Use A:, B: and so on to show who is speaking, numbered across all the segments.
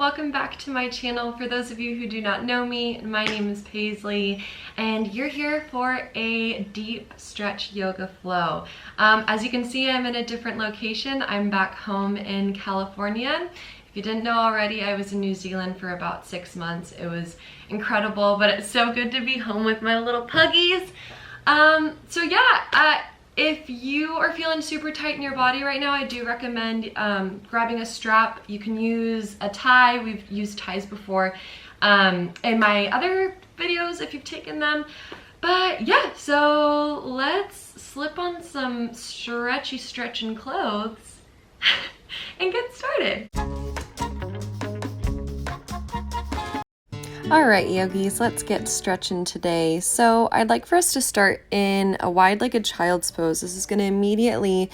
A: welcome back to my channel. For those of you who do not know me, my name is Paisley and you're here for a deep stretch yoga flow. As you can see, I'm in a different location. I'm back home in California. If you didn't know already, I was in New Zealand for about 6 months. It was incredible, but it's so good to be home with my little puggies. If you are feeling super tight in your body right now, I do recommend grabbing a strap. You can use a tie. We've used ties before in my other videos if you've taken them. But yeah, so let's slip on some stretching clothes and get started. All right, yogis, let's get stretching today. So I'd like for us to start in a wide-legged child's pose. This is going to immediately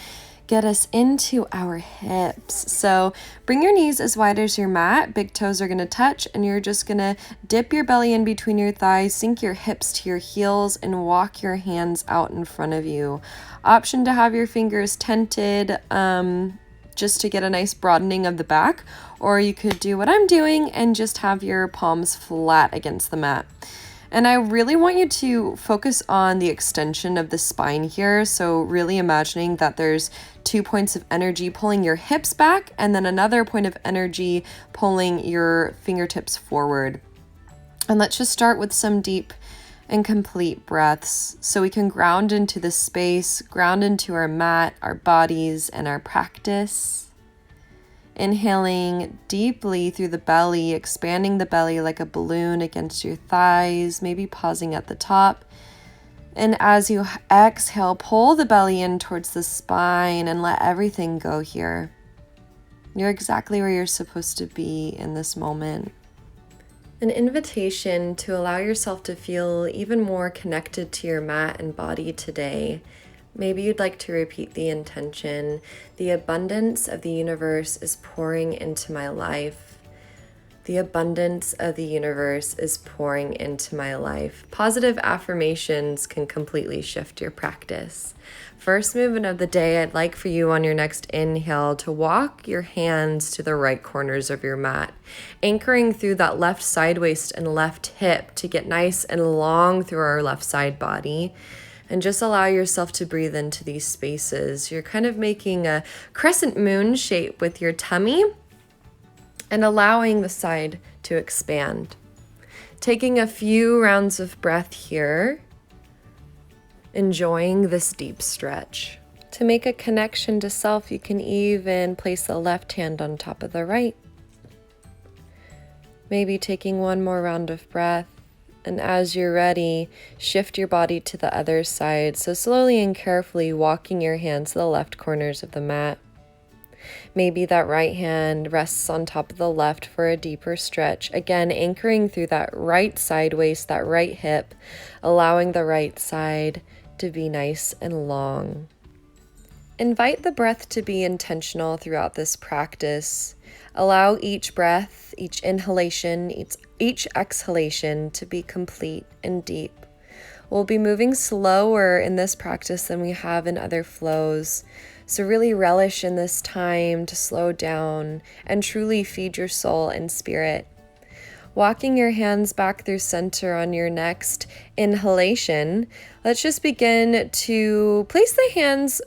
A: get us into our hips. So bring your knees as wide as your mat. Big toes are going to touch, and you're just going to dip your belly in between your thighs, sink your hips to your heels, and walk your hands out in front of you. Option to have your fingers tented, just to get a nice broadening of the back, or you could do what I'm doing and just have your palms flat against the mat. And I really want you to focus on the extension of the spine here. So really imagining that there's 2 points of energy pulling your hips back and then another point of energy pulling your fingertips forward. And let's just start with some deep and complete breaths so we can ground into the space, ground into our mat, our bodies, and our practice. Inhaling deeply through the belly, expanding the belly like a balloon against your thighs, maybe pausing at the top. And as you exhale, pull the belly in towards the spine and let everything go here. You're exactly where you're supposed to be in this moment. An invitation to allow yourself to feel even more connected to your mat and body today. Maybe you'd like to repeat the intention. The abundance of the universe is pouring into my life. The abundance of the universe is pouring into my life. Positive affirmations can completely shift your practice. First movement of the day, I'd like for you on your next inhale to walk your hands to the right corners of your mat, anchoring through that left side waist and left hip to get nice and long through our left side body. And just allow yourself to breathe into these spaces. You're kind of making a crescent moon shape with your tummy and allowing the side to expand. Taking a few rounds of breath here, enjoying this deep stretch. To make a connection to self, you can even place the left hand on top of the right. Maybe taking one more round of breath. And as you're ready, shift your body to the other side. So slowly and carefully walking your hands to the left corners of the mat. Maybe that right hand rests on top of the left for a deeper stretch. Again, anchoring through that right side waist, that right hip, allowing the right side to be nice and long. Invite the breath to be intentional throughout this practice. Allow each breath, each inhalation, each exhalation to be complete and deep. We'll be moving slower in this practice than we have in other flows. So really relish in this time to slow down and truly feed your soul and spirit. Walking your hands back through center on your next inhalation, let's just begin to place the hands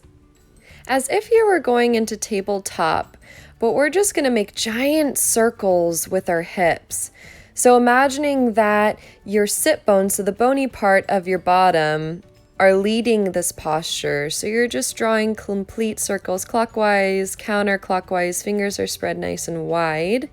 A: as if you were going into tabletop, but we're just going to make giant circles with our hips. So imagining that your sit bones, so the bony part of your bottom, are leading this posture. So you're just drawing complete circles clockwise, counterclockwise, fingers are spread nice and wide.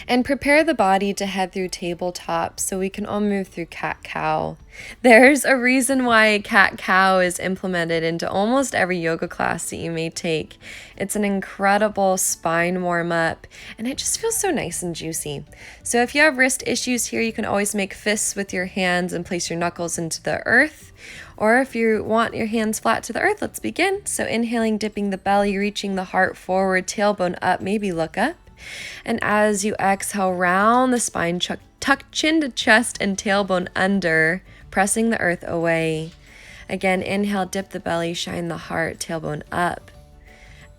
A: And prepare the body to head through tabletop so we can all move through CatCow. There's a reason why CatCow is implemented into almost every yoga class that you may take. It's an incredible spine warm-up, and it just feels so nice and juicy. So if you have wrist issues here, you can always make fists with your hands and place your knuckles into the earth. Or if you want your hands flat to the earth, let's begin. So inhaling, dipping the belly, reaching the heart forward, tailbone up, maybe look up. And as you exhale, round the spine, tuck chin to chest and tailbone under, pressing the earth away. Again, inhale, dip the belly, shine the heart, tailbone up.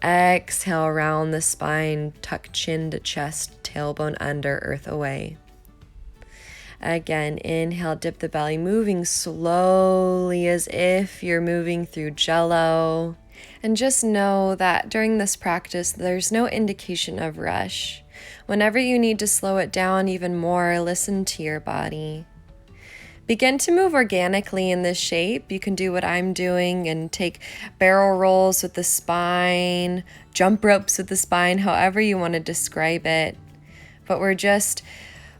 A: Exhale, round the spine, tuck chin to chest, tailbone under, earth away. Again, inhale, dip the belly, moving slowly as if you're moving through jello. And just know that during this practice, there's no indication of rush. Whenever you need to slow it down even more, listen to your body. Begin to move organically in this shape. You can do what I'm doing and take barrel rolls with the spine, jump ropes with the spine, however you want to describe it. But we're just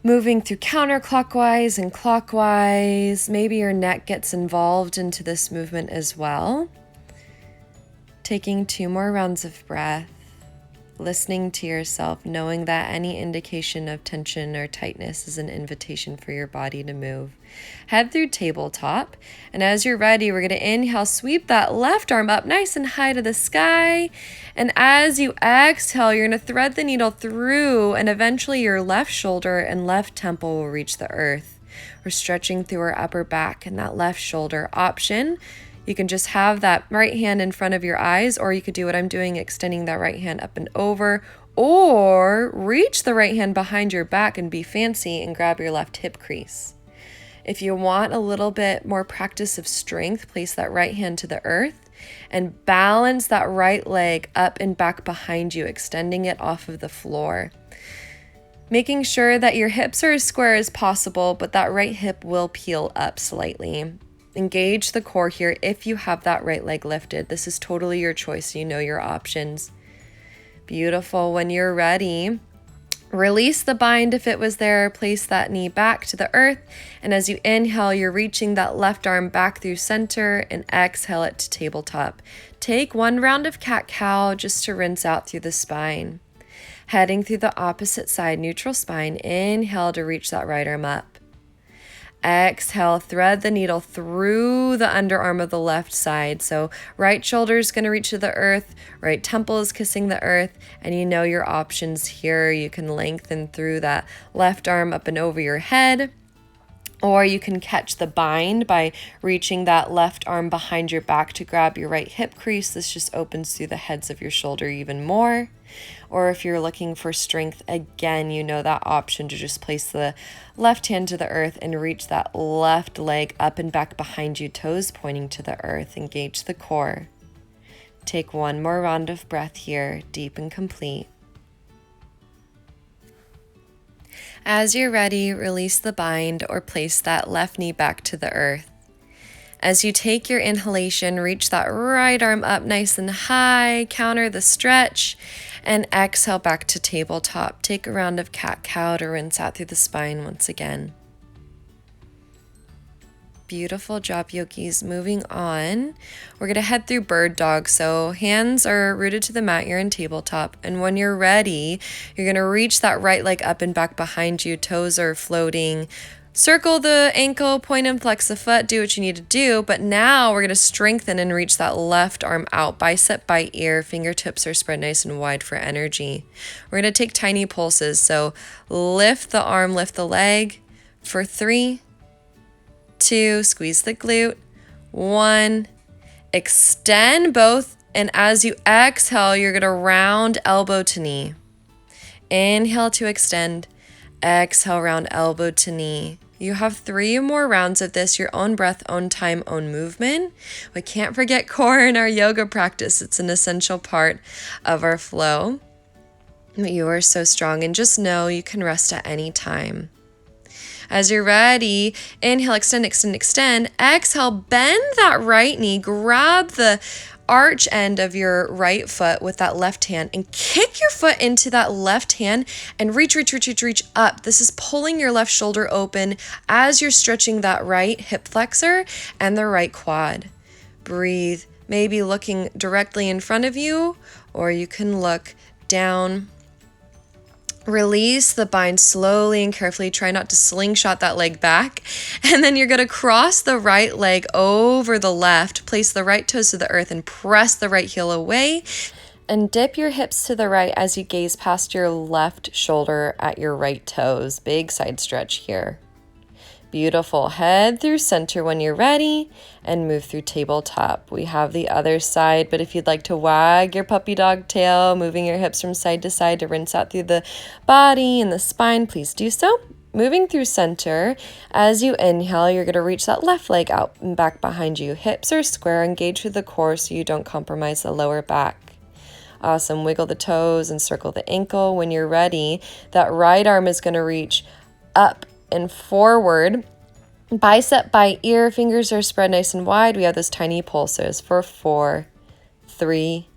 A: moving through counterclockwise and clockwise. Maybe your neck gets involved into this movement as well. Taking 2 more rounds of breath, listening to yourself, knowing that any indication of tension or tightness is an invitation for your body to move. Head through tabletop, and as you're ready, we're going to inhale, sweep that left arm up nice and high to the sky, and as you exhale, you're going to thread the needle through, and eventually your left shoulder and left temple will reach the earth. We're stretching through our upper back and that left shoulder. Option, you can just have that right hand in front of your eyes, or you could do what I'm doing, extending that right hand up and over, or reach the right hand behind your back and be fancy and grab your left hip crease. If you want a little bit more practice of strength, place that right hand to the earth and balance that right leg up and back behind you, extending it off of the floor. Making sure that your hips are as square as possible, but that right hip will peel up slightly. Engage the core here if you have that right leg lifted. This is totally your choice. You know your options. Beautiful. When you're ready, release the bind if it was there. Place that knee back to the earth. And as you inhale, you're reaching that left arm back through center and exhale it to tabletop. Take 1 round of CatCow just to rinse out through the spine. Heading through the opposite side, neutral spine. Inhale to reach that right arm up. Exhale, thread the needle through the underarm of the left side. So right shoulder is going to reach to the earth, right temple is kissing the earth, and you know your options here. You can lengthen through that left arm up and over your head, or you can catch the bind by reaching that left arm behind your back to grab your right hip crease. This just opens through the heads of your shoulder even more. Or if you're looking for strength, again, you know that option to just place the left hand to the earth and reach that left leg up and back behind you, toes pointing to the earth. Engage the core. Take 1 more round of breath here, deep and complete. As you're ready, release the bind or place that left knee back to the earth. As you take your inhalation, reach that right arm up nice and high, counter the stretch, and exhale back to tabletop. Take a round of CatCow to rinse out through the spine once again. Beautiful job, yogis. Moving on, we're going to head through bird dog. So hands are rooted to the mat, you're in tabletop, and when you're ready, you're going to reach that right leg up and back behind you, toes are floating. Circle the ankle, point and flex the foot, do what you need to do, but now we're going to strengthen and reach that left arm out, bicep by ear, fingertips are spread nice and wide for energy. We're going to take tiny pulses, so lift the arm, lift the leg for 3, 2, squeeze the glute, 1, extend both, and as you exhale, you're going to round elbow to knee. Inhale to extend, exhale, round elbow to knee. You have 3 more rounds of this, your own breath, own time, own movement. We can't forget core in our yoga practice. It's an essential part of our flow. You are so strong, and just know you can rest at any time. As you're ready, inhale, extend, extend, extend. Exhale, bend that right knee, grab the arch end of your right foot with that left hand and kick your foot into that left hand and reach up. This is pulling your left shoulder open as you're stretching that right hip flexor and the right quad. Breathe, maybe looking directly in front of you, or you can look down. Release the bind slowly and carefully. Try not to slingshot that leg back. And then you're going to cross the right leg over the left. Place the right toes to the earth and press the right heel away. And dip your hips to the right as you gaze past your left shoulder at your right toes. Big side stretch here. Beautiful. Head through center when you're ready and move through tabletop. We have the other side, but if you'd like to wag your puppy dog tail, moving your hips from side to side to rinse out through the body and the spine, please do so. Moving through center, as you inhale, you're going to reach that left leg out and back behind you. Hips are square, engage through the core so you don't compromise the lower back. Awesome. Wiggle the toes and circle the ankle. When you're ready, that right arm is going to reach up and forward. Bicep by ear, fingers are spread nice and wide. We have those tiny pulses for 4, 3,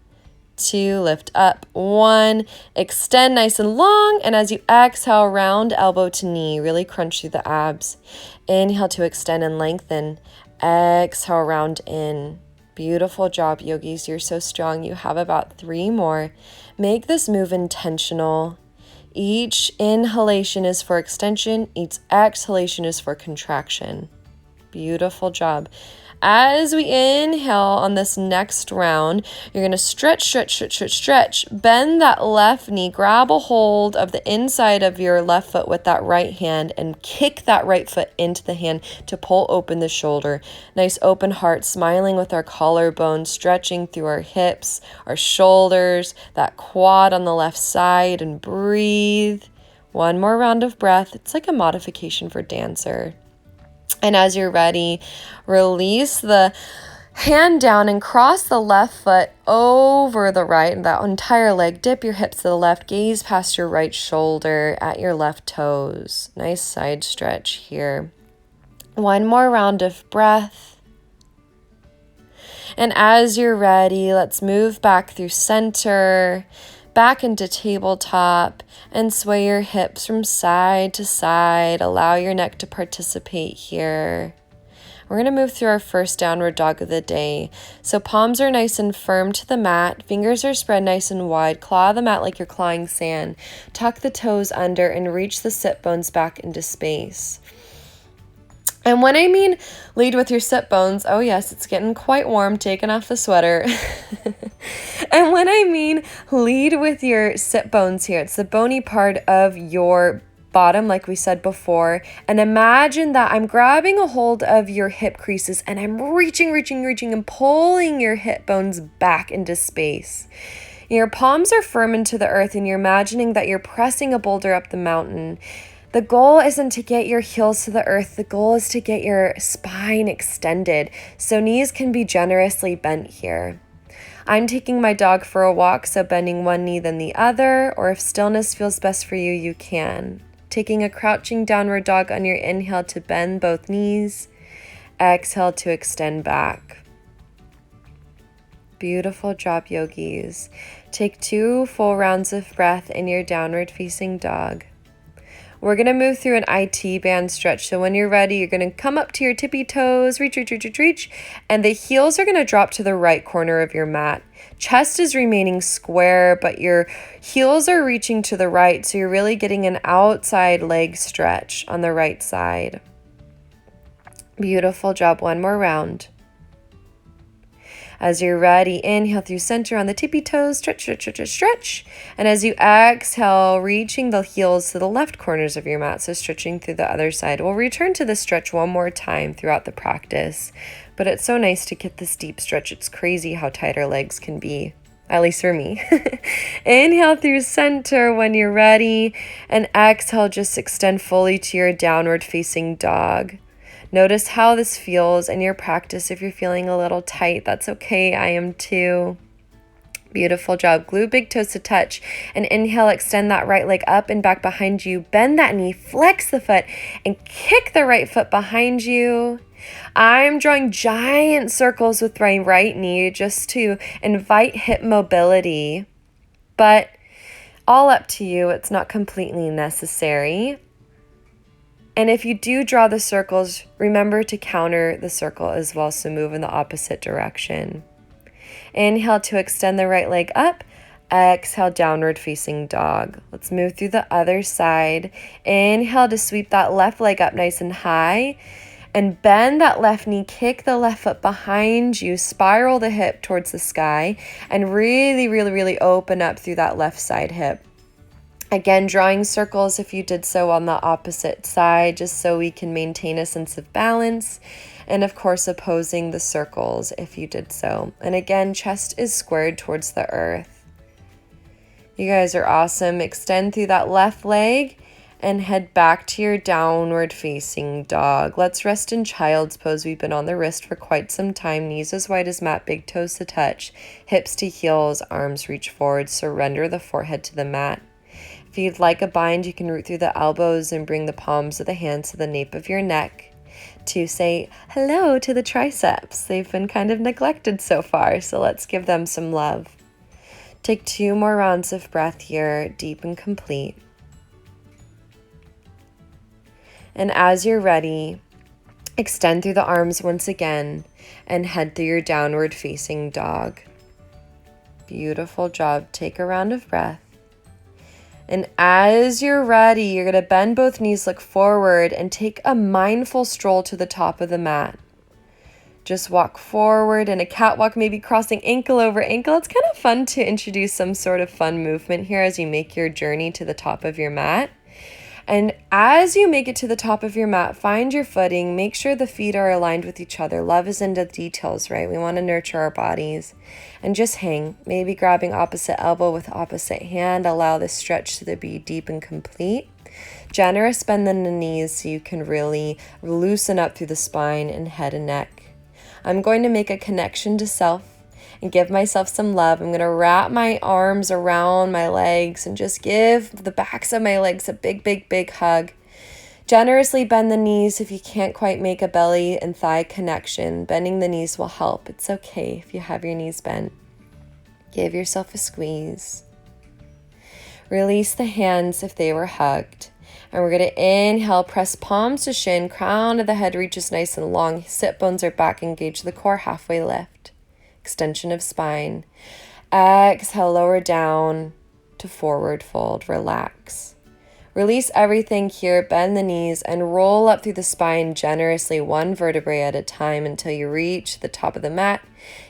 A: 2, lift up, 1, extend nice and long, and as you exhale, round elbow to knee, really crunch through the abs. Inhale to extend and lengthen. Exhale, round in. Beautiful job, yogis. You're so strong. You have about 3 more. Make this move intentional. Each inhalation is for extension. Each exhalation is for contraction. Beautiful job. As we inhale on this next round, you're going to stretch. Bend that left knee. Grab a hold of the inside of your left foot with that right hand and kick that right foot into the hand to pull open the shoulder. Nice open heart, smiling with our collarbone, stretching through our hips, our shoulders, that quad on the left side, and breathe. One more round of breath. It's like a modification for dancer. And as you're ready, release the hand down and cross the left foot over the right, that entire leg. Dip your hips to the left, gaze past your right shoulder at your left toes. Nice side stretch here. One more round of breath. And as you're ready, let's move back through center, back into tabletop, and sway your hips from side to side. Allow your neck to participate here. We're going to move through our first downward dog of the day. So palms are nice and firm to the mat. Fingers are spread nice and wide. Claw the mat like you're clawing sand. Tuck the toes under and reach the sit bones back into space. And when I mean lead with your sit bones, oh yes, it's getting quite warm, taking off the sweater. And when I mean lead with your sit bones here, it's the bony part of your bottom, like we said before. And imagine that I'm grabbing a hold of your hip creases and I'm reaching and pulling your hip bones back into space. Your palms are firm into the earth and you're imagining that you're pressing a boulder up the mountain. The goal isn't to get your heels to the earth. The goal is to get your spine extended, so knees can be generously bent here. I'm taking my dog for a walk, so bending one knee then the other, or if stillness feels best for you, you can. Taking a crouching downward dog on your inhale to bend both knees. Exhale to extend back. Beautiful job, yogis. Take 2 full rounds of breath in your downward facing dog. We're going to move through an IT band stretch. So when you're ready, you're going to come up to your tippy toes, reach, and the heels are going to drop to the right corner of your mat. Chest is remaining square, but your heels are reaching to the right, so you're really getting an outside leg stretch on the right side. Beautiful job. One more round. As you're ready, inhale through center on the tippy toes, stretch. And as you exhale, reaching the heels to the left corners of your mat, so stretching through the other side. We'll return to this stretch one more time throughout the practice, but it's so nice to get this deep stretch. It's crazy how tight our legs can be, at least for me. Inhale through center when you're ready, and exhale, just extend fully to your downward facing dog. Notice how this feels in your practice. If you're feeling a little tight, that's okay. I am too. Beautiful job. Glue big toes to touch. And inhale, extend that right leg up and back behind you. Bend that knee, flex the foot, and kick the right foot behind you. I'm drawing giant circles with my right knee just to invite hip mobility. But all up to you. It's not completely necessary. And if you do draw the circles, remember to counter the circle as well, so move in the opposite direction. Inhale to extend the right leg up. Exhale, downward facing dog. Let's move through the other side. Inhale to sweep that left leg up nice and high. And bend that left knee, kick the left foot behind you, spiral the hip towards the sky, and really open up through that left side hip. Again, drawing circles if you did so on the opposite side, just so we can maintain a sense of balance. And of course, opposing the circles if you did so. And again, chest is squared towards the earth. You guys are awesome. Extend through that left leg and head back to your downward facing dog. Let's rest in child's pose. We've been on the wrist for quite some time. Knees as wide as mat, big toes to touch, hips to heels, arms reach forward. Surrender the forehead to the mat. If you'd like a bind, you can root through the elbows and bring the palms of the hands to the nape of your neck to say hello to the triceps. They've been kind of neglected so far, so let's give them some love. Take 2 more rounds of breath here, deep and complete. And as you're ready, extend through the arms once again and head through your downward facing dog. Beautiful job. Take a round of breath. And as you're ready, you're going to bend both knees, look forward, and take a mindful stroll to the top of the mat. Just walk forward in a catwalk, maybe crossing ankle over ankle. It's kind of fun to introduce some sort of fun movement here as you make your journey to the top of your mat. And as you make it to the top of your mat, find your footing. Make sure the feet are aligned with each other. Love is in the details, right? We want to nurture our bodies. And just hang, maybe grabbing opposite elbow with opposite hand. Allow this stretch to be deep and complete. Generous bend in the knees so you can really loosen up through the spine and head and neck. I'm going to make a connection to self and give myself some love. I'm going to wrap my arms around my legs and just give the backs of my legs a big, big, big hug. Generously bend the knees if you can't quite make a belly and thigh connection. Bending the knees will help. It's okay if you have your knees bent. Give yourself a squeeze. Release the hands if they were hugged. And we're going to inhale, press palms to shin, crown of the head reaches nice and long. Sit bones are back, engage the core, halfway lift. Extension of spine. Exhale, lower down to forward fold. Relax. Release everything here, bend the knees, and roll up through the spine generously, 1 vertebrae at a time until you reach the top of the mat.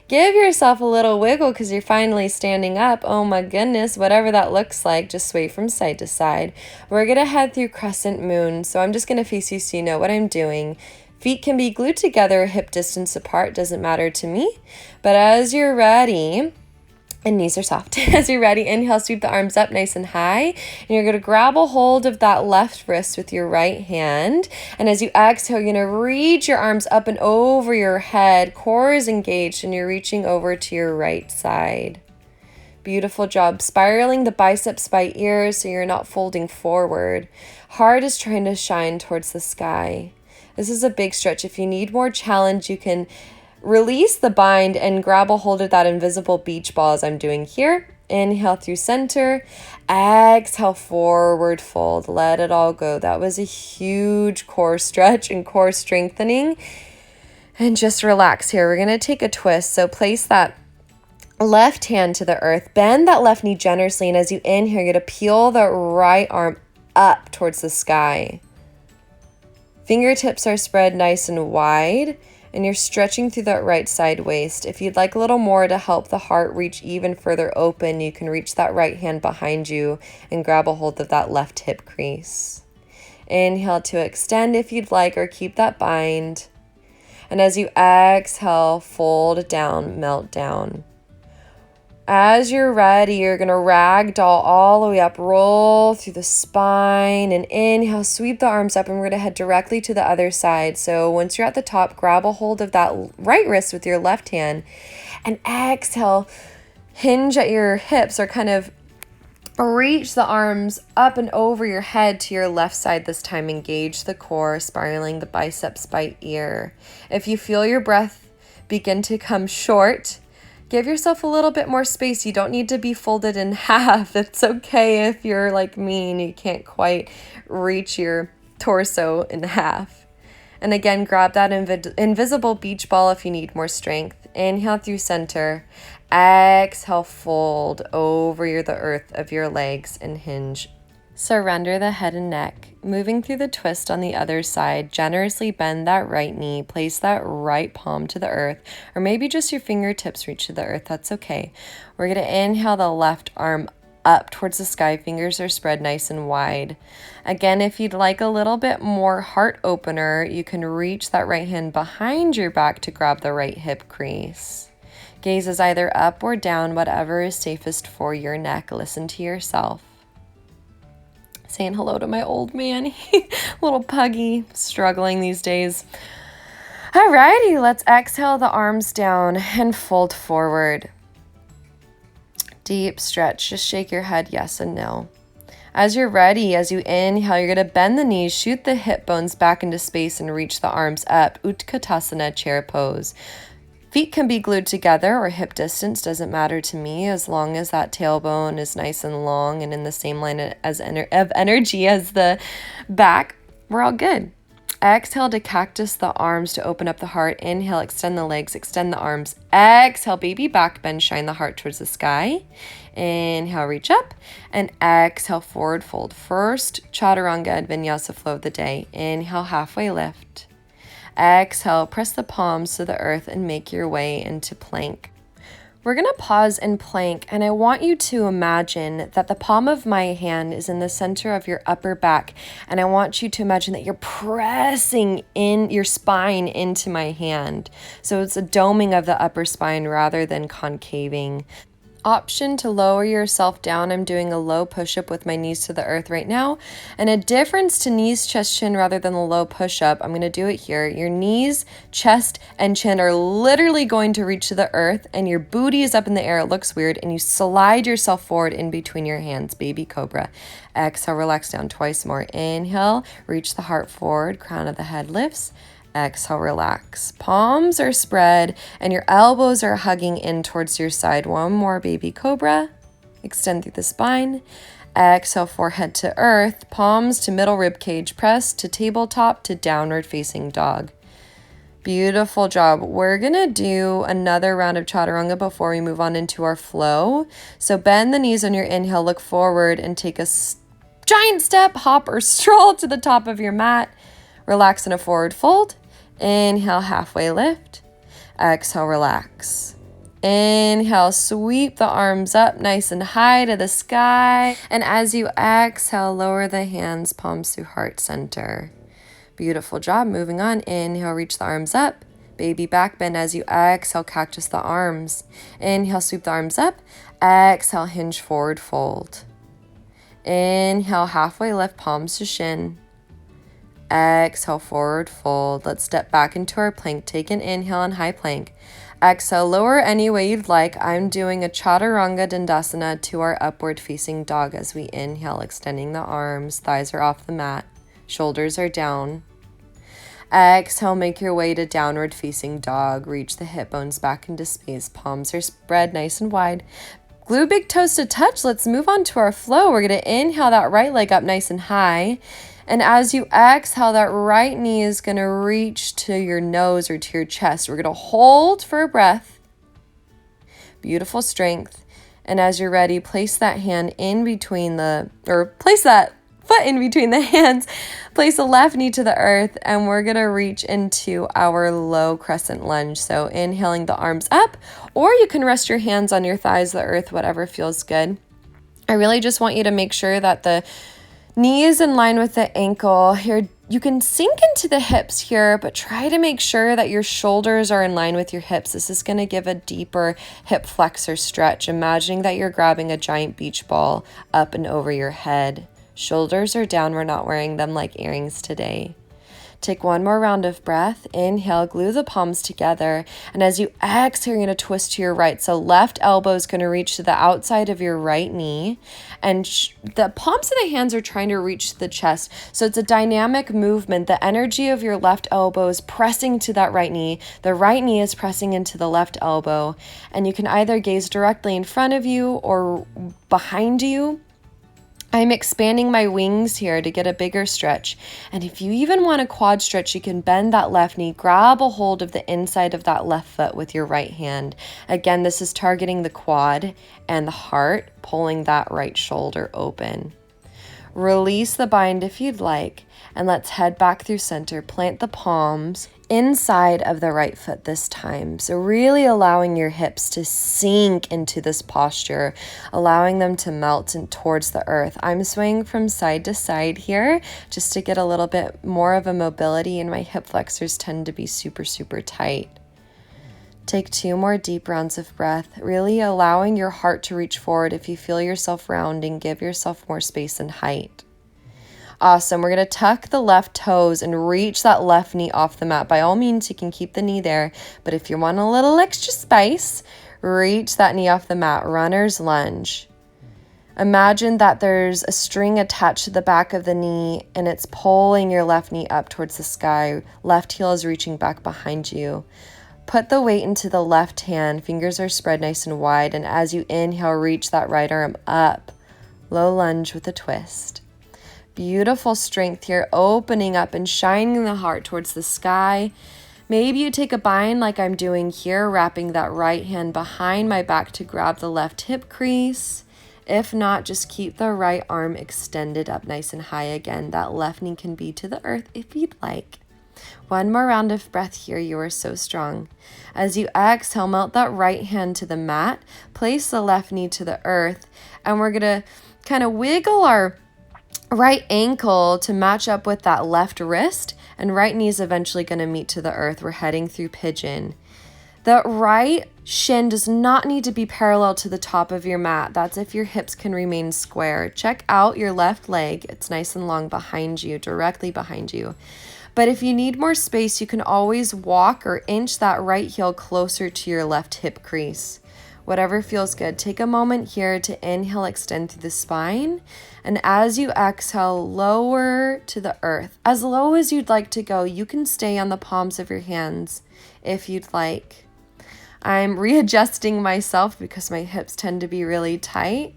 A: Give yourself a little wiggle because you're finally standing up. Oh my goodness, whatever that looks like, just sway from side to side. We're going to head through Crescent Moon, so I'm just going to face you so you know what I'm doing. Feet can be glued together, hip distance apart, doesn't matter to me. But as you're ready, and knees are soft. As you're ready, inhale, sweep the arms up nice and high. And you're going to grab a hold of that left wrist with your right hand. And as you exhale, you're going to reach your arms up and over your head. Core is engaged and you're reaching over to your right side. Beautiful job. Spiraling the biceps by ears so you're not folding forward. Heart is trying to shine towards the sky. This is a big stretch. If you need more challenge, you can release the bind and grab a hold of that invisible beach ball as I'm doing here. Inhale through center. Exhale, forward fold. Let it all go. That was a huge core stretch and core strengthening. And just relax here. We're going to take a twist. So place that left hand to the earth. Bend that left knee generously. And as you inhale, you're going to peel the right arm up towards the sky. Fingertips are spread nice and wide, and you're stretching through that right side waist. If you'd like a little more to help the heart reach even further open, you can reach that right hand behind you and grab a hold of that left hip crease. Inhale to extend if you'd like, or keep that bind. And as you exhale, fold down, melt down. As you're ready, you're going to ragdoll all the way up, roll through the spine, and inhale, sweep the arms up, and we're going to head directly to the other side. So once you're at the top, grab a hold of that right wrist with your left hand, and exhale, hinge at your hips, or kind of reach the arms up and over your head to your left side this time. Engage the core, spiraling the biceps by ear. If you feel your breath begin to come short, give yourself a little bit more space. You don't need to be folded in half. It's okay if you're like me and you can't quite reach your torso in half. And again, grab that invisible beach ball if you need more strength. Inhale through center. Exhale, fold over the earth of your legs and hinge. Surrender the head and neck. Moving through the twist on the other side, generously bend that right knee, place that right palm to the earth, or maybe just your fingertips reach to the earth, that's okay. We're going to inhale the left arm up towards the sky. Fingers are spread nice and wide. Again, if you'd like a little bit more heart opener, you can reach that right hand behind your back to grab the right hip crease. Gaze is either up or down, whatever is safest for your neck. Listen to yourself. Saying hello to my old man, little puggy, struggling these days. Alrighty, let's exhale the arms down and fold forward. Deep stretch, just shake your head yes and no. As you're ready, as you inhale, you're going to bend the knees, shoot the hip bones back into space and reach the arms up. Utkatasana, chair pose. Feet can be glued together or hip distance, doesn't matter to me, as long as that tailbone is nice and long and in the same line of energy as the back. We're all good. Exhale to cactus the arms to open up the heart. Inhale, extend the legs, extend the arms. Exhale, baby back bend, shine the heart towards the sky. Inhale, reach up. And exhale, forward fold. First, Chaturanga and Vinyasa flow of the day. Inhale, halfway lift. Exhale, press the palms to the earth and make your way into plank. We're going to pause in plank, and I want you to imagine that the palm of my hand is in the center of your upper back, and I want you to imagine that you're pressing in your spine into my hand. So it's a doming of the upper spine rather than concaving. Option to lower yourself down. I'm doing a low push-up with my knees to the earth right now. And a difference to knees, chest, chin rather than the low push-up, I'm going to do it here. Your knees, chest, and chin are literally going to reach to the earth, and your booty is up in the air. It looks weird, and you slide yourself forward in between your hands, baby cobra. Exhale, relax down twice more. Inhale, reach the heart forward, crown of the head lifts. Exhale, relax. Palms are spread and your elbows are hugging in towards your side. One more, baby cobra. Extend through the spine. Exhale, forehead to earth. Palms to middle rib cage. Press to tabletop to downward facing dog. Beautiful job. We're going to do another round of Chaturanga before we move on into our flow. So bend the knees on your inhale, look forward and take a giant step, hop or stroll to the top of your mat. Relax in a forward fold. Inhale, halfway lift. Exhale, relax. Inhale, sweep the arms up nice and high to the sky. And as you exhale, lower the hands, palms to heart center. Beautiful job. Moving on. Inhale, reach the arms up. Baby back bend as you exhale, cactus the arms. Inhale, sweep the arms up. Exhale, hinge forward fold. Inhale, halfway lift, palms to shin. Exhale, forward fold. Let's step back into our plank. Take an inhale and high plank. Exhale, lower any way you'd like. I'm doing a Chaturanga Dandasana to our upward facing dog as we inhale, extending the arms. Thighs are off the mat. Shoulders are down. Exhale, make your way to downward facing dog. Reach the hip bones back into space. Palms are spread nice and wide. Glue big toes to touch. Let's move on to our flow. We're going to inhale that right leg up nice and high. And as you exhale, that right knee is going to reach to your nose or to your chest. We're going to hold for a breath. Beautiful strength. And as you're ready, place that hand in between place that foot in between the hands. Place the left knee to the earth, and we're going to reach into our low crescent lunge. So inhaling the arms up, or you can rest your hands on your thighs, the earth, whatever feels good. I really just want you to make sure that the knee is in line with the ankle. Here, you can sink into the hips here, but try to make sure that your shoulders are in line with your hips. This is going to give a deeper hip flexor stretch. Imagining that you're grabbing a giant beach ball up and over your head. Shoulders are down. We're not wearing them like earrings today. Take one more round of breath. Inhale, glue the palms together. And as you exhale, you're going to twist to your right. So left elbow is going to reach to the outside of your right knee. And the palms of the hands are trying to reach to the chest. So it's a dynamic movement. The energy of your left elbow is pressing to that right knee. The right knee is pressing into the left elbow. And you can either gaze directly in front of you or behind you. I'm expanding my wings here to get a bigger stretch. And if you even want a quad stretch, you can bend that left knee, grab a hold of the inside of that left foot with your right hand. Again, this is targeting the quad and the heart, pulling that right shoulder open. Release the bind if you'd like, and let's head back through center. Plant the palms inside of the right foot this time. So really allowing your hips to sink into this posture, allowing them to melt in towards the earth. I'm swaying from side to side here just to get a little bit more of a mobility, and my hip flexors tend to be super, super tight. Take 2 more deep rounds of breath, really allowing your heart to reach forward. If you feel yourself rounding, give yourself more space and height. Awesome. We're going to tuck the left toes and reach that left knee off the mat. By all means, you can keep the knee there, but if you want a little extra space, reach that knee off the mat. Runner's lunge. Imagine that there's a string attached to the back of the knee and it's pulling your left knee up towards the sky. Left heel is reaching back behind you. Put the weight into the left hand. Fingers are spread nice and wide. And as you inhale, reach that right arm up. Low lunge with a twist. Beautiful strength here, opening up and shining the heart towards the sky. Maybe you take a bind like I'm doing here, wrapping that right hand behind my back to grab the left hip crease. If not, just keep the right arm extended up nice and high again. That left knee can be to the earth if you'd like. 1 more round of breath here. You are so strong. As you exhale, melt that right hand to the mat, place the left knee to the earth, and we're going to kind of wiggle our right ankle to match up with that left wrist, and right knee is eventually going to meet to the earth. We're heading through pigeon. The right shin does not need to be parallel to the top of your mat. That's if your hips can remain square. Check out your left leg. It's nice and long behind you, directly behind you. But if you need more space, you can always walk or inch that right heel closer to your left hip crease. Whatever feels good. Take a moment here to inhale, extend through the spine. And as you exhale, lower to the earth. As low as you'd like to go, you can stay on the palms of your hands if you'd like. I'm readjusting myself because my hips tend to be really tight.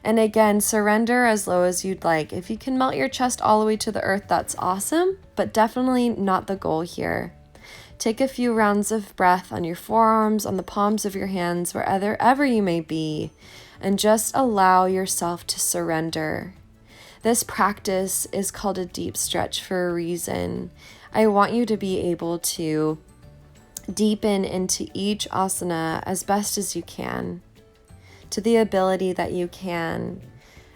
A: And again, surrender as low as you'd like. If you can melt your chest all the way to the earth, that's awesome, but definitely not the goal here. Take a few rounds of breath on your forearms, on the palms of your hands, wherever you may be, and just allow yourself to surrender. This practice is called a deep stretch for a reason. I want you to be able to deepen into each asana as best as you can, to the ability that you can.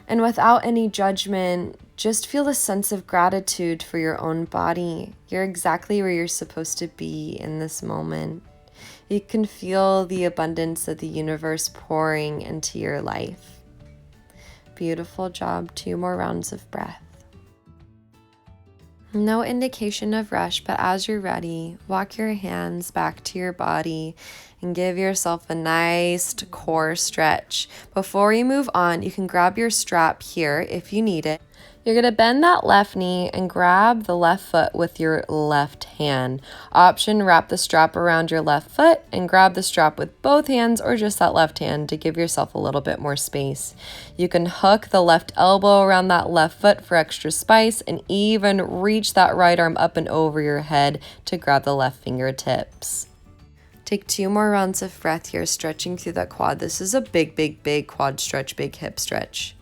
A: And without any judgment, just feel a sense of gratitude for your own body. You're exactly where you're supposed to be in this moment. You can feel the abundance of the universe pouring into your life. Beautiful job. 2 more rounds of breath. No indication of rush, but as you're ready, walk your hands back to your body and give yourself a nice core stretch. Before you move on, you can grab your strap here if you need it. You're going to bend that left knee and grab the left foot with your left hand. Option, wrap the strap around your left foot and grab the strap with both hands or just that left hand to give yourself a little bit more space. You can hook the left elbow around that left foot for extra spice and even reach that right arm up and over your head to grab the left fingertips. Take 2 more rounds of breath here, stretching through that quad. This is a big quad stretch, big hip stretch.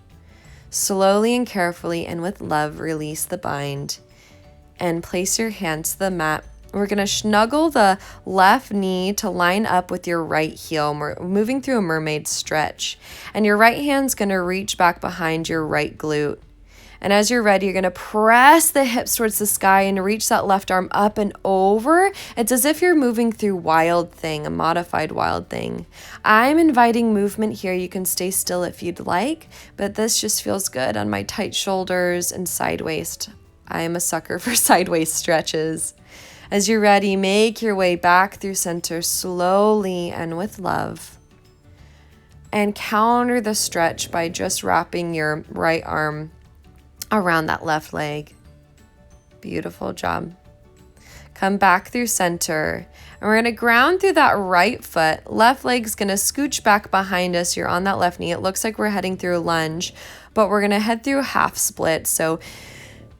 A: Slowly and carefully and with love, release the bind and place your hands to the mat. We're going to snuggle the left knee to line up with your right heel. We're moving through a mermaid stretch. And your right hand's going to reach back behind your right glute. And as you're ready, you're going to press the hips towards the sky and reach that left arm up and over. It's as if you're moving through Wild Thing, a modified Wild Thing. I'm inviting movement here. You can stay still if you'd like, but this just feels good on my tight shoulders and side waist. I am a sucker for side waist stretches. As you're ready, make your way back through center slowly and with love. And counter the stretch by just wrapping your right arm around that left leg. Beautiful job. Come back through center. And we're going to ground through that right foot. Left leg's going to scooch back behind us. You're on that left knee. It looks like we're heading through a lunge, but we're going to head through a half split. So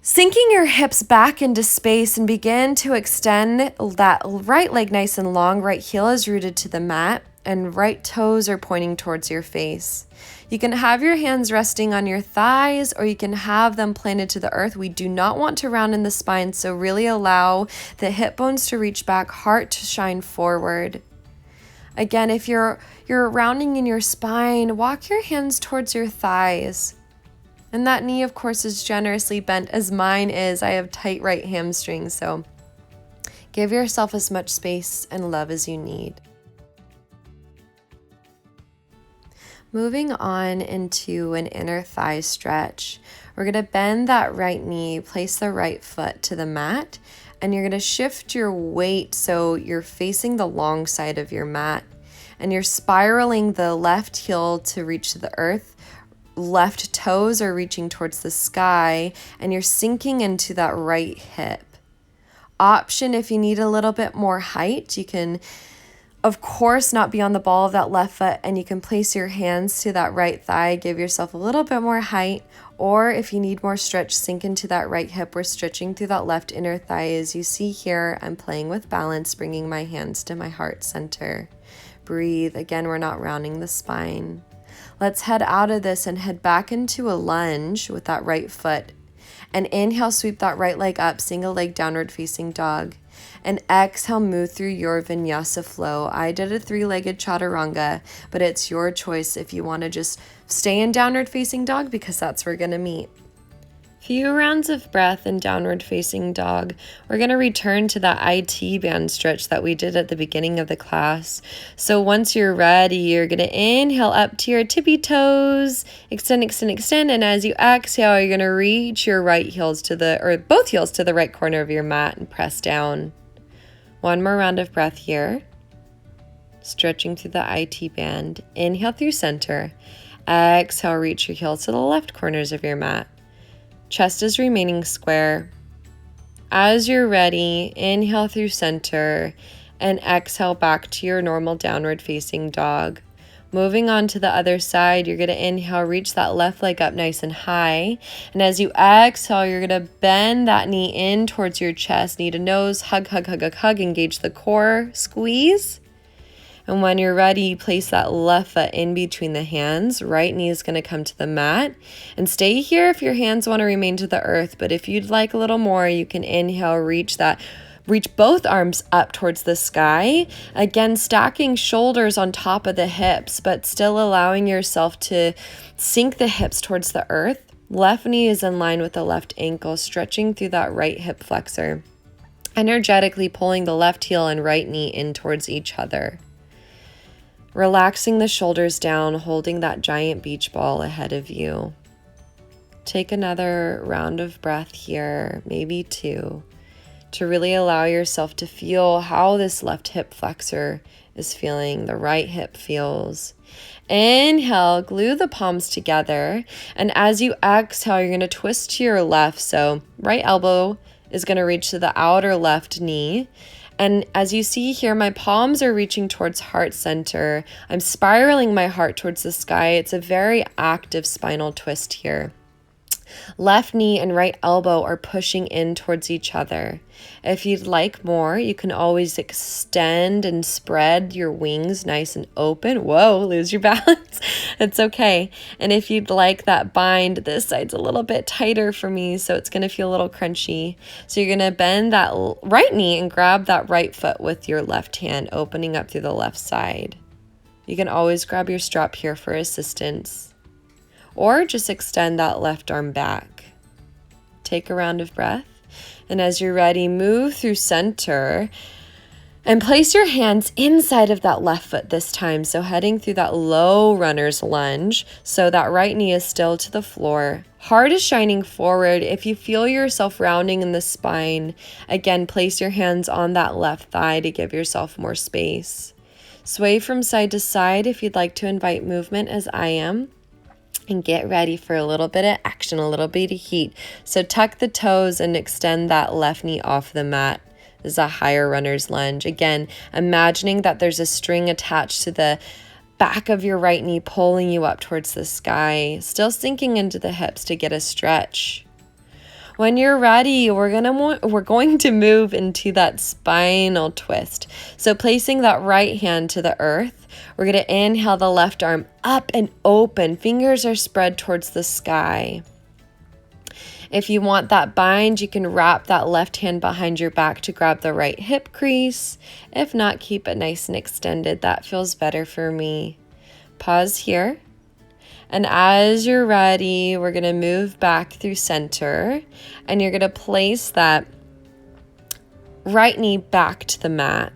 A: sinking your hips back into space and begin to extend that right leg nice and long. Right heel is rooted to the mat and right toes are pointing towards your face. You can have your hands resting on your thighs, or you can have them planted to the earth. We do not want to round in the spine, so really allow the hip bones to reach back, heart to shine forward. Again, if you're rounding in your spine, walk your hands towards your thighs. And that knee, of course, is generously bent as mine is. I have tight right hamstrings, so give yourself as much space and love as you need. Moving on into an inner thigh stretch, we're going to bend that right knee, place the right foot to the mat, and you're going to shift your weight so you're facing the long side of your mat, and you're spiraling the left heel to reach to the earth, left toes are reaching towards the sky, and you're sinking into that right hip. Option, if you need a little bit more height, you can of course not be on the ball of that left foot, and you can place your hands to that right thigh, give yourself a little bit more height, or if you need more stretch, sink into that right hip. We're stretching through that left inner thigh. As you see here, I'm playing with balance, bringing my hands to my heart center. Breathe. Again, we're not rounding the spine. Let's head out of this and head back into a lunge with that right foot. And inhale, sweep that right leg up, single leg downward facing dog. And exhale, move through your vinyasa flow. I did a 3-legged chaturanga, but it's your choice if you want to just stay in downward facing dog, because that's where we're going to meet. Few rounds of breath in downward facing dog. We're going to return to that IT band stretch that we did at the beginning of the class. So once you're ready, you're going to inhale up to your tippy toes, extend, extend, extend. And as you exhale, you're going to reach your right heels to both heels to the right corner of your mat and press down. One more round of breath here. Stretching through the IT band. Inhale through center. Exhale, reach your heels to the left corners of your mat. Chest is remaining square. As you're ready, inhale through center and exhale back to your normal downward facing dog. Moving on to the other side, you're going to inhale, reach that left leg up nice and high. And as you exhale, you're going to bend that knee in towards your chest, knee to nose, hug, hug, hug, hug, hug, engage the core, squeeze. And when you're ready, place that left foot in between the hands. Right knee is going to come to the mat. And stay here if your hands want to remain to the earth. But if you'd like a little more, you can inhale, reach both arms up towards the sky. Again, stacking shoulders on top of the hips, but still allowing yourself to sink the hips towards the earth. Left knee is in line with the left ankle, stretching through that right hip flexor. Energetically pulling the left heel and right knee in towards each other. Relaxing the shoulders down, holding that giant beach ball ahead of you. Take another round of breath here, maybe 2, to really allow yourself to feel how this left hip flexor is feeling, the right hip feels. Inhale, glue the palms together, and as you exhale, you're going to twist to your left, so right elbow is going to reach to the outer left knee. And as you see here, my palms are reaching towards heart center. I'm spiraling my heart towards the sky. It's a very active spinal twist here. Left knee and right elbow are pushing in towards each other. If you'd like more, you can always extend and spread your wings nice and open. Whoa, lose your balance. It's okay. And if you'd like that bind, this side's a little bit tighter for me, so it's going to feel a little crunchy. So you're going to bend that right knee and grab that right foot with your left hand, opening up through the left side. You can always grab your strap here for assistance. Or just extend that left arm back. Take a round of breath. And as you're ready, move through center and place your hands inside of that left foot this time. So heading through that low runner's lunge. So that right knee is still to the floor. Heart is shining forward. If you feel yourself rounding in the spine, again, place your hands on that left thigh to give yourself more space. Sway from side to side if you'd like to invite movement, as I am. And get ready for a little bit of action, a little bit of heat. So tuck the toes and extend that left knee off the mat. This is a higher runner's lunge. Again, imagining that there's a string attached to the back of your right knee pulling you up towards the sky. Still sinking into the hips to get a stretch. When you're ready, we're going to move into that spinal twist. So placing that right hand to the earth, we're going to inhale the left arm up and open. Fingers are spread towards the sky. If you want that bind, you can wrap that left hand behind your back to grab the right hip crease. If not, keep it nice and extended. That feels better for me. Pause here. And as you're ready, we're going to move back through center, and you're going to place that right knee back to the mat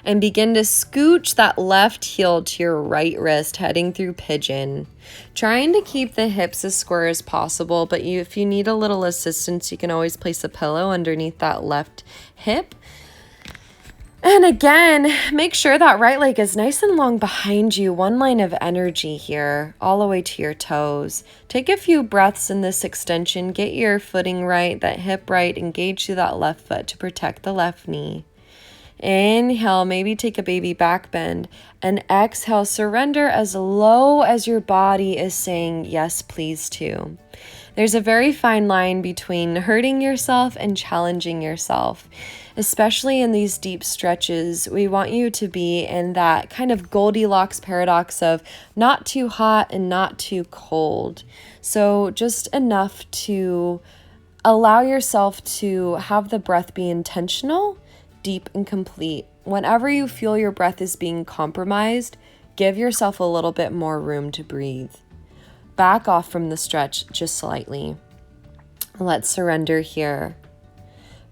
A: and begin to scooch that left heel to your right wrist, heading through pigeon. Trying to keep the hips as square as possible, but if you need a little assistance, you can always place a pillow underneath that left hip. And again, make sure that right leg is nice and long behind you. One line of energy here, all the way to your toes. Take a few breaths in this extension. Get your footing right, that hip right. Engage through that left foot to protect the left knee. Inhale, maybe take a baby back bend. And exhale, surrender as low as your body is saying yes, please to. There's a very fine line between hurting yourself and challenging yourself. Especially in these deep stretches, we want you to be in that kind of Goldilocks paradox of not too hot and not too cold. So just enough to allow yourself to have the breath be intentional, deep and complete. Whenever you feel your breath is being compromised, give yourself a little bit more room to breathe. Back off from the stretch just slightly. Let's surrender here.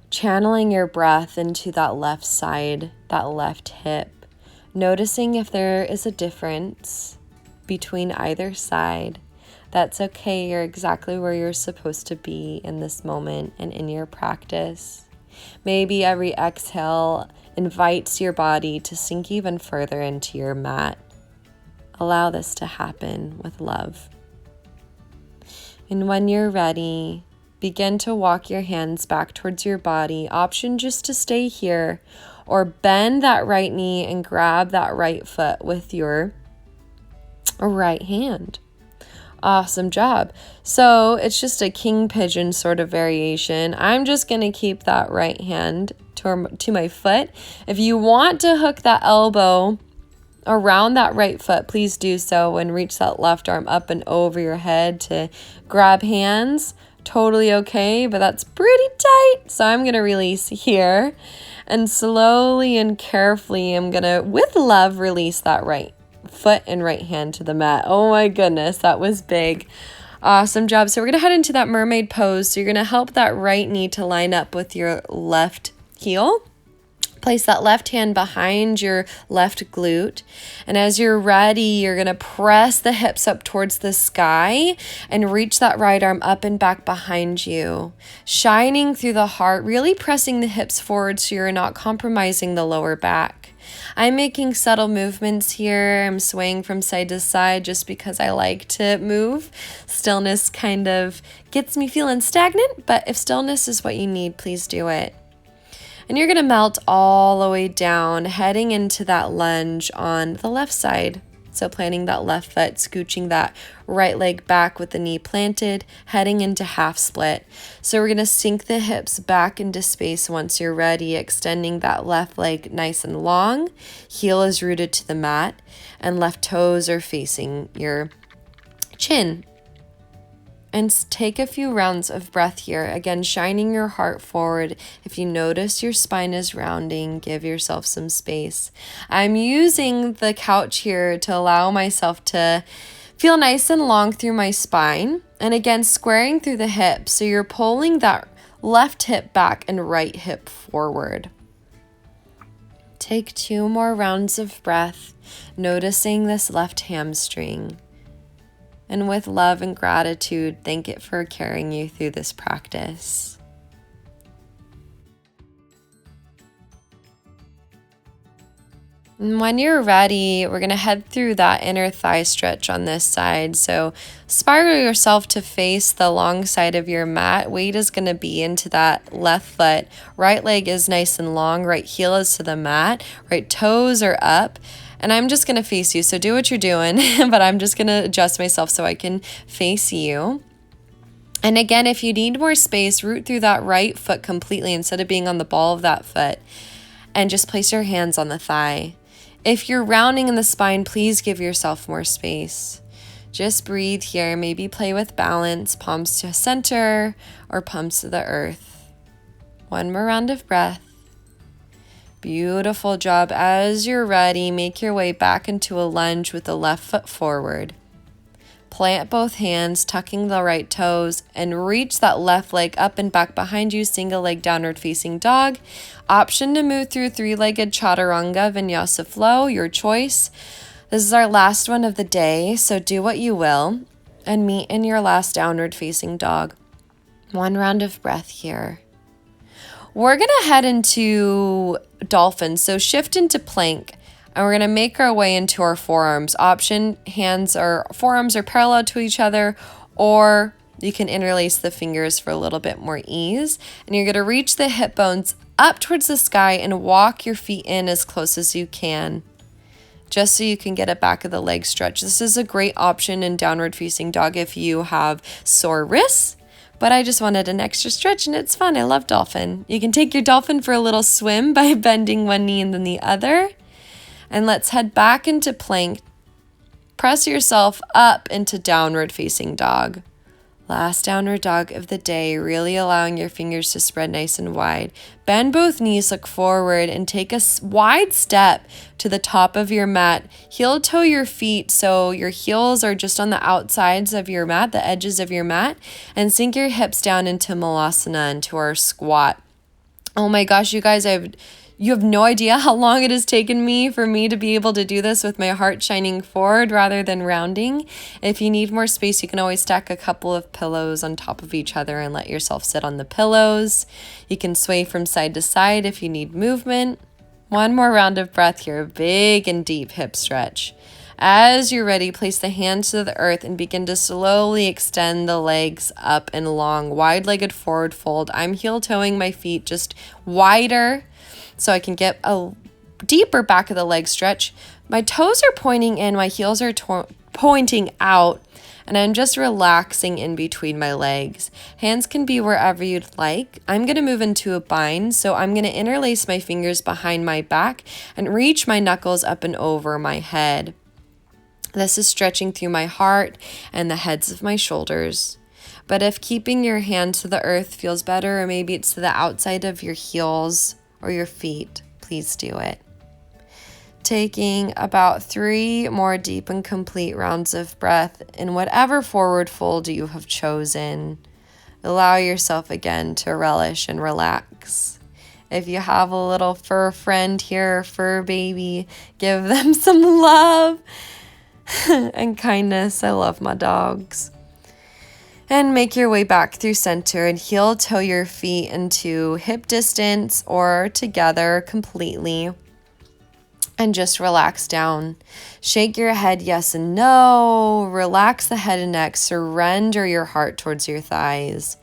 A: Channeling your breath into that left side, that left hip. Noticing if there is a difference between either side. That's okay. You're exactly where you're supposed to be in this moment and in your practice. Maybe every exhale invites your body to sink even further into your mat. Allow this to happen with love. And when you're ready, begin to walk your hands back towards your body. Option just to stay here, or bend that right knee and grab that right foot with your right hand. Awesome job. So it's just a king pigeon sort of variation. I'm just going to keep that right hand to my foot. If you want to hook that elbow around that right foot, please do so, and reach that left arm up and over your head to grab hands. Totally okay, but that's pretty tight. So I'm going to release here, and slowly and carefully I'm going to, with love, release that right foot and right hand to the mat. Oh my goodness, that was big. Awesome job. So we're going to head into that mermaid pose. So you're going to help that right knee to line up with your left heel. Place that left hand behind your left glute. And as you're ready, you're going to press the hips up towards the sky and reach that right arm up and back behind you. Shining through the heart, really pressing the hips forward so you're not compromising the lower back. I'm making subtle movements here. I'm swaying from side to side just because I like to move. Stillness kind of gets me feeling stagnant, but if stillness is what you need, please do it. And you're going to melt all the way down, heading into that lunge on the left side. So planting that left foot, scooching that right leg back with the knee planted, heading into half split. So we're going to sink the hips back into space once you're ready, extending that left leg nice and long. Heel is rooted to the mat, and left toes are facing your chin. And take a few rounds of breath here. Again, shining your heart forward. If you notice your spine is rounding, give yourself some space. I'm using the couch here to allow myself to feel nice and long through my spine. And again, squaring through the hips. So you're pulling that left hip back and right hip forward. Take 2 more rounds of breath, noticing this left hamstring. And with love and gratitude, thank it for carrying you through this practice. And when you're ready, we're going to head through that inner thigh stretch on this side. So spiral yourself to face the long side of your mat. Weight is going to be into that left foot. Right leg is nice and long. Right heel is to the mat. Right toes are up. And I'm just going to face you, so do what you're doing, but I'm just going to adjust myself so I can face you. And again, if you need more space, root through that right foot completely instead of being on the ball of that foot, and just place your hands on the thigh. If you're rounding in the spine, please give yourself more space. Just breathe here. Maybe play with balance, palms to center or palms to the earth. One more round of breath. Beautiful job. As you're ready, make your way back into a lunge with the left foot forward. Plant both hands, tucking the right toes, and reach that left leg up and back behind you, single leg downward facing dog. Option to move through three-legged Chaturanga, Vinyasa flow, your choice. This is our last one of the day, so do what you will, and meet in your last downward facing dog. One round of breath here. We're going to head into dolphin, so shift into plank. And we're going to make our way into our forearms. Option, forearms are parallel to each other, or you can interlace the fingers for a little bit more ease. And you're going to reach the hip bones up towards the sky and walk your feet in as close as you can, just so you can get a back of the leg stretch. This is a great option in downward facing dog if you have sore wrists, but I just wanted an extra stretch and it's fun. I love dolphin. You can take your dolphin for a little swim by bending one knee and then the other. And let's head back into plank. Press yourself up into downward facing dog. Last downward dog of the day, really allowing your fingers to spread nice and wide. Bend both knees, look forward, and take a wide step to the top of your mat. Heel toe your feet so your heels are just on the outsides of your mat, the edges of your mat, and sink your hips down into Malasana, into our squat. Oh my gosh, you guys, you have no idea how long it has taken me for me to be able to do this with my heart shining forward rather than rounding. If you need more space, you can always stack a couple of pillows on top of each other and let yourself sit on the pillows. You can sway from side to side if you need movement. One more round of breath here, big and deep hip stretch. As you're ready, place the hands to the earth and begin to slowly extend the legs up and long, wide-legged forward fold. I'm heel toeing my feet just wider, so I can get a deeper back of the leg stretch. My toes are pointing in, my heels are pointing out, and I'm just relaxing in between my legs. Hands can be wherever you'd like. I'm gonna move into a bind, so I'm gonna interlace my fingers behind my back and reach my knuckles up and over my head. This is stretching through my heart and the heads of my shoulders. But if keeping your hands to the earth feels better, or maybe it's to the outside of your heels or your feet, please do it. Taking about 3 more deep and complete rounds of breath in whatever forward fold you have chosen. Allow yourself again to relish and relax. If you have a little fur friend here, fur baby, give them some love and kindness. I love my dogs. And make your way back through center and heel toe your feet into hip distance or together completely. And just relax down. Shake your head yes and no. Relax the head and neck. Surrender your heart towards your thighs.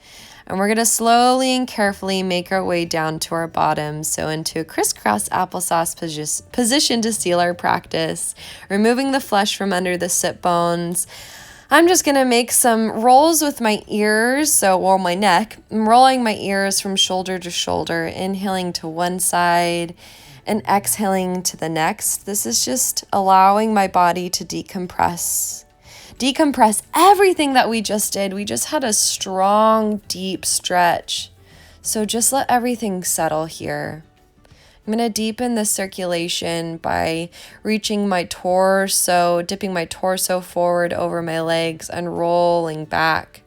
A: And we're going to slowly and carefully make our way down to our bottom. So into a crisscross applesauce position to seal our practice. Removing the flesh from under the sit bones. I'm just going to make some rolls with my ears, or my neck. I'm rolling my ears from shoulder to shoulder, inhaling to one side and exhaling to the next. This is just allowing my body to decompress. Decompress everything that we just did. We just had a strong, deep stretch. So just let everything settle here. I'm going to deepen the circulation by reaching my torso, dipping my torso forward over my legs and rolling back,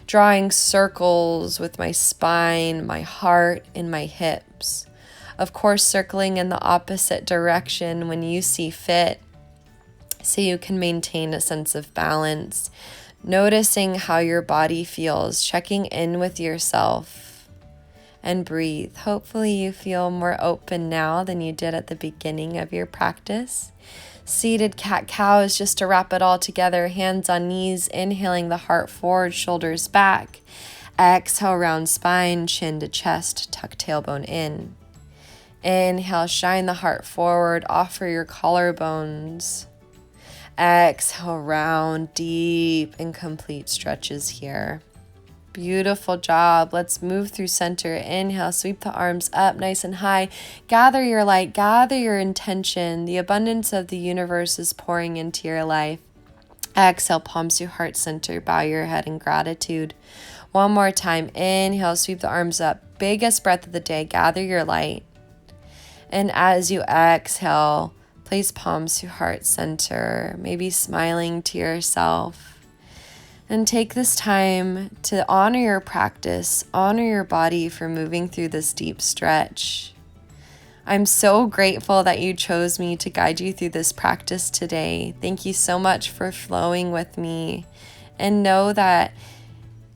A: drawing circles with my spine, my heart, and my hips. Of course, circling in the opposite direction when you see fit, so you can maintain a sense of balance, noticing how your body feels, checking in with yourself. And breathe. Hopefully you feel more open now than you did at the beginning of your practice. Seated cat-cow is just to wrap it all together. Hands on knees, inhaling the heart forward, shoulders back. Exhale, round spine, chin to chest, tuck tailbone in. Inhale, shine the heart forward, offer your collarbones. Exhale, round, deep and complete stretches here. Beautiful job. Let's move through center. Inhale, sweep the arms up nice and high. Gather your light, gather your intention. The abundance of the universe is pouring into your life. Exhale, palms to heart center. Bow your head in gratitude. One more time. Inhale, sweep the arms up. Biggest breath of the day. Gather your light. And as you exhale, place palms to heart center. Maybe smiling to yourself. And take this time to honor your practice, honor your body for moving through this deep stretch. I'm so grateful that you chose me to guide you through this practice today. Thank you so much for flowing with me. And know that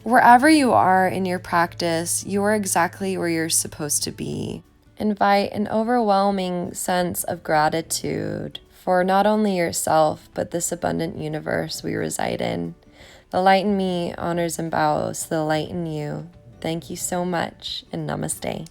A: wherever you are in your practice, you are exactly where you're supposed to be. Invite an overwhelming sense of gratitude for not only yourself, but this abundant universe we reside in. The light in me honors and bows the light in you. Thank you so much, and namaste.